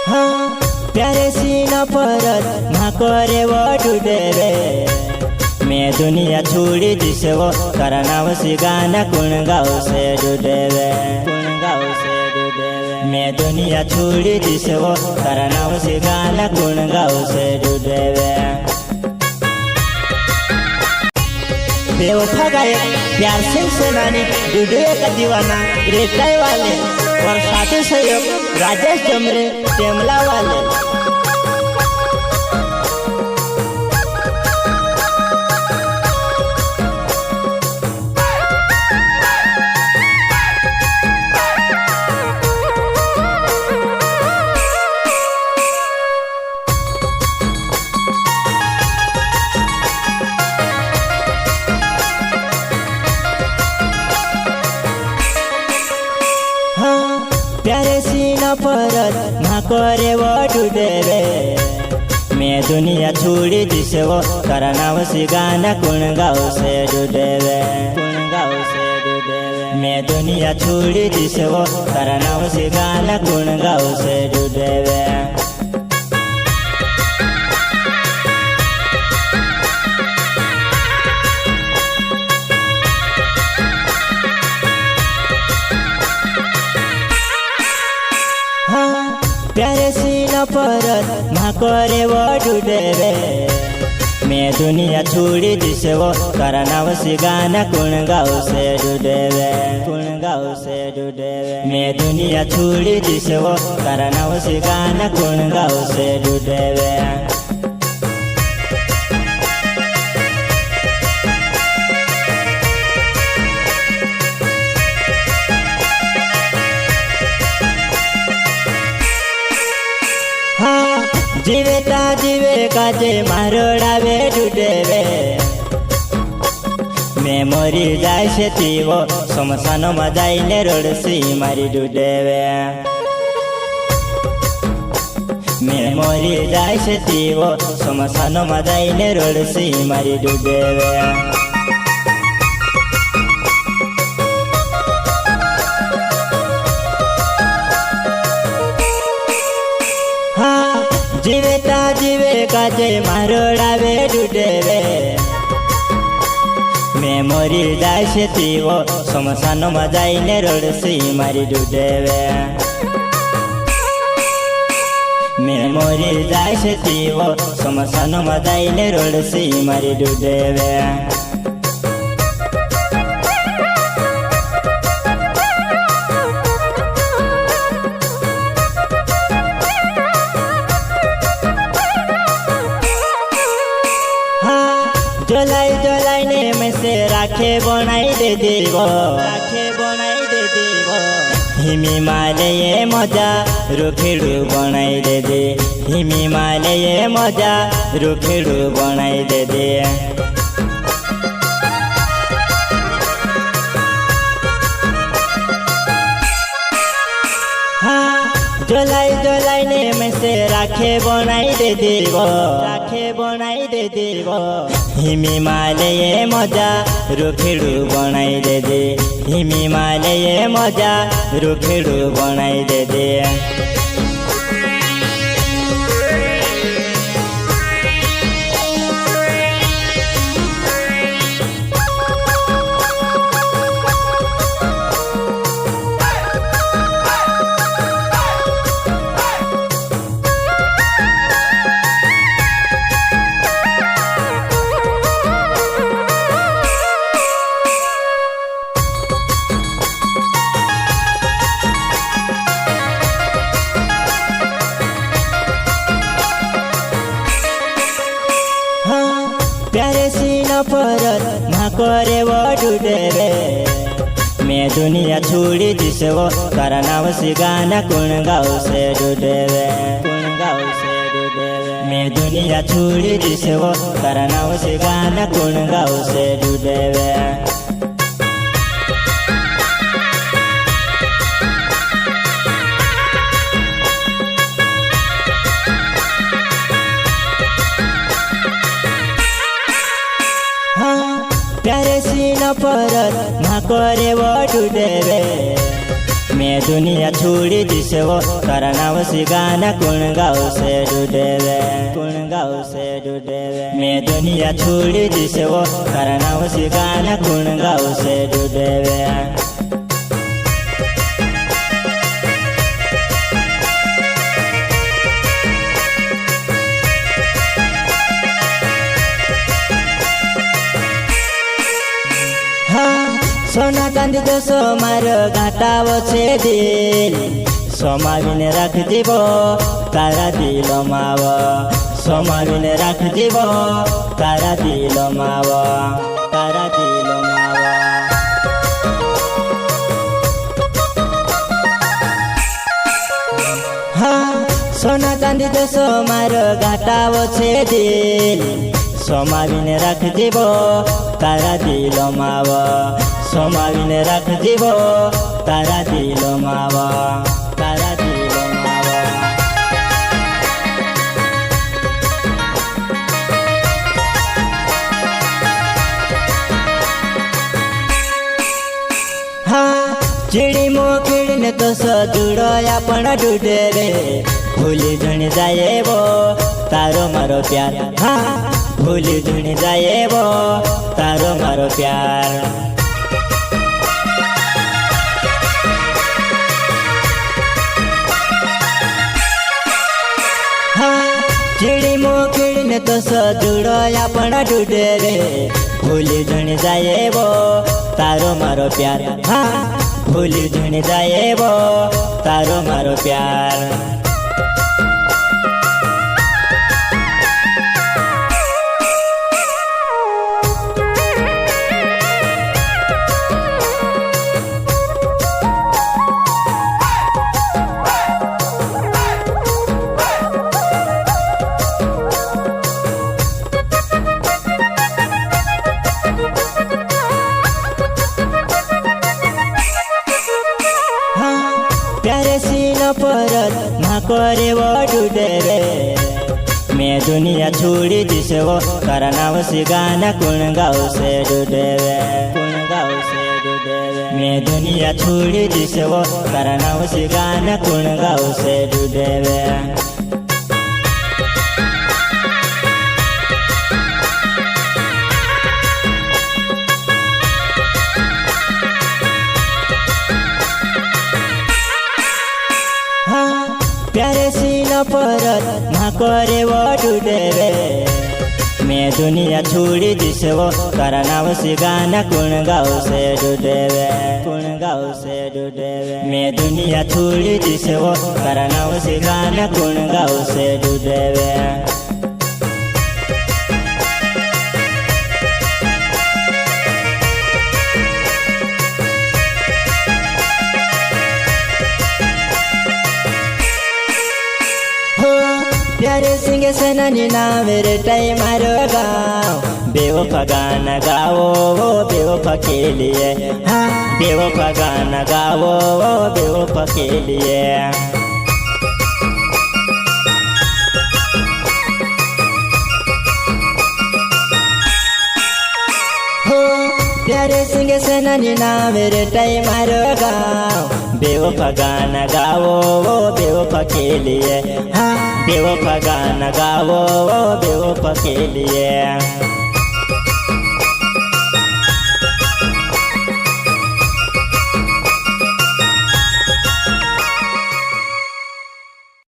हाँ प्यारे सीना परत म्हाकोरे वटुटे रे मैं दुनिया छोड़ी दिसे वो तारा नाव से गाना कुण गाओ से डुडे रे कुण गाओ से डुडे रे मैं दुनिया छोड़ी दिसे वो तारा नाव से गाना कुण गाओ से डुडे रे बेवफा गायक प्यार सिंह सेनानी डुडे का दीवाना रेटाई वाले और साथी सहयोग राजेश जमरे टेमला वाले। प्यारे सीना परत म्हाकोरे वटुटे रे मैं दुनिया छोड़ी दिसे वो तारा नाव से गाना कुण गाओ से डुडे रे कुण गाओ से डुडे रे मैं दुनिया छोड़ी दिसे वो तारा नाव से गाना कुण गाओ से डुडे रे प्यारे सीना परत म्हाकोरे वटुटे रे मैं दुनिया छोड़ी दिसे वो तारा नाव से गाना कुण गाओ से डुडे रे कुण गाओ से डुडे रे मैं दुनिया छोड़ी दिसे वो तारा नाव से गाना कुण गाओ से डुडे रे जीवेता जीवे काजे मारोडावे डुडे रे मैं मरी जाय से तीवो समसान मजाइले रोडसी मारी डुडे रे मैं मरी जाय से तीवो समसान मजाइले रोडसी मारी डुडे रे जीवेता जीवे काजे मारोडावे डुडे रे मैं मरी जाय से तीवो समसान मजाइले रोडसी मारी डुडे रे मैं मरी जाय से तीवो समसान मजाइले रोडसी मारी डुडे रे जोलाई जोलाई ने में से राखे बनाई दे देवो राखे बनाई दे देवो हिमी माले ये मजा रुखेड़ू बनाई दे दे हिमी माले ये मजा रुखेड़ू बनाई दे दे जोलाई जोलाई ने में से राखे बनाई दे देवो राखे बनाई दे देवो हिमी माले ये मजा रुखेड़ू बनाई दे दे हिमी माले ये मजा रुखेड़ू बनाई दे दे प्यारे सीना परत म्हाकोरे वटुटे रे मैं दुनिया छोड़ी दिसे वो तारा नाव से गाना कुण गाओ से डुडे रे कुण गाओ से डुडे रे मैं दुनिया छोड़ी दिसे वो तारा नाव से गाना कुण गाओ से डुडे रे प्यारे सीना परत म्हाकोरे वटुटे रे मैं दुनिया छोड़ी दिसवो तारा नाव से गाना कुण गाओ से डुडेवे कुण गाओ से डुडेवे मैं दुनिया छोड़ी दिसवो तारा नाव से गाना कुण गाओ से डुडेवे सोना चांदी तो सोमार घाटाव छे दिल सोमाविने राख दीबो तारा दिल माव सोमाविने राख दीबो तारा दिल माव तारा दिल माव हाँ सोना चांदी तो सोमार घाटाव छे दिल सोमाविने राख दीबो तारा दिल माव सोमाविने राख दीबो तारा दिल माव तारा दिल माव हाँ चिड़ी मोकिड़ी ने तो जुड़ो आपण डूडे रे भूली जुणी जाए वो तारो मारो प्यार हाँ भूली जुणी जाए वो तारो मारो प्यार चिड़ी मोकिड़ी ने तो जुड़ो आपण डूडे रे भूली जुणी जाए वो तारो मारो प्यार हाँ भूली जुणी जाए वो तारो मारो प्यार प्यारे सीन परत करे वो डूडे रे मैं दुनिया छोड़ी दिसवो तारा नाव से गाना कुण गाओ से डूडेवे कुण गाओ से डूडेवे मैं दुनिया छोड़ी दिसवो तारा नाव से गाना कुण गाओ से डूडेवे प्यारे सीन परत करे वो डूडे रे मैं दुनिया छोड़ी दिसवो तारा नाव से गाना कुण गाओ से डूडेवे कुण गाओ से डूडेवे मैं दुनिया छोड़ी दिसवो तारा नाव से गाना कुण गाओ से डूडेवे प्यारे सिंगे सननी नावेरे टाइम मारो गाओ बेवफा गाना गाओ वो बेवफा के लिए हाँ बेवफा गाना गाओ वो बेवफा के लिए प्यारे सिंगे सननी नावेरे टाइम मारो गाओ बेवफा गाना गाओ वो बेवफा के लिए हाँ बेवफा गाना गाओ वो बेवफा के लिए